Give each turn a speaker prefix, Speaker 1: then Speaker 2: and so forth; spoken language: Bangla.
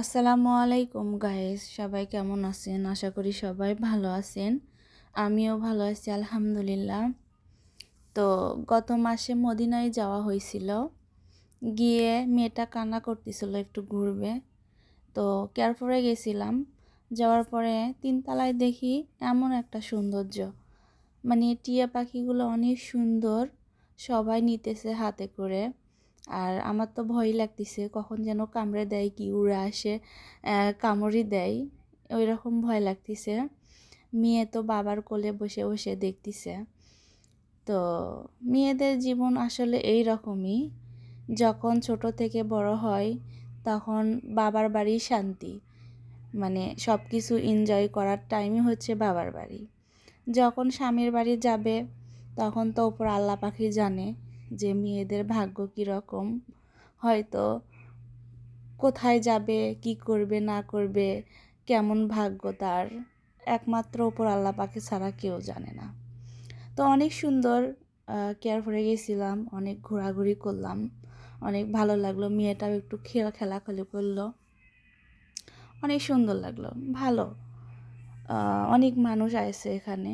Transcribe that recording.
Speaker 1: আসসালামু আলাইকুম গাইস, সবাই কেমন আছেন? আশা করি সবাই ভালো আছেন। আমিও ভালো আছি আলহামদুলিল্লাহ। তো গত মাসে মদিনায় যাওয়া হয়েছিল। গিয়ে মেয়েটা কান্না করতেছিল একটু ঘুরবে। তো কেয়ারফোরে গেছিলাম। যাওয়ার পরে তিনতলায় দেখি এমন একটা সৌন্দর্য, মানে টিয়া পাখিগুলো অনেক সুন্দর, সবাই নিতেছে হাতে করে। আর আমার তো ভয় লাগতেছে, কখন যেন কামড়ে দেয়, কি উড়ে আসে কামড়ই দেয়, ওই রকম ভয় লাগতেছে। মেয়ে তো বাবার কোলে বসে বসে দেখতেছে। তো মেয়েদের জীবন আসলে এই রকমই, যখন ছোট থেকে বড় হয় তখন বাবার বাড়ি শান্তি, মানে সব কিছু এনজয় করার টাইমই হচ্ছে বাবার বাড়ি। যখন স্বামীর বাড়ি যাবে তখন তো ওপর আল্লাহ পাখি জানে যে মেয়েদের ভাগ্য কীরকম, হয়তো কোথায় যাবে, কি করবে না করবে, কেমন ভাগ্য তার, একমাত্র ওপর আল্লাহ পাখি ছাড়া কেউ জানে না। তো অনেক সুন্দর কেয়ারফরে গেছিলাম, অনেক ঘোরাঘুরি করলাম, অনেক ভালো লাগলো। মেয়েটাও একটু খেলাখেলি করলো, অনেক সুন্দর লাগলো, ভালো। অনেক মানুষ আসছে এখানে,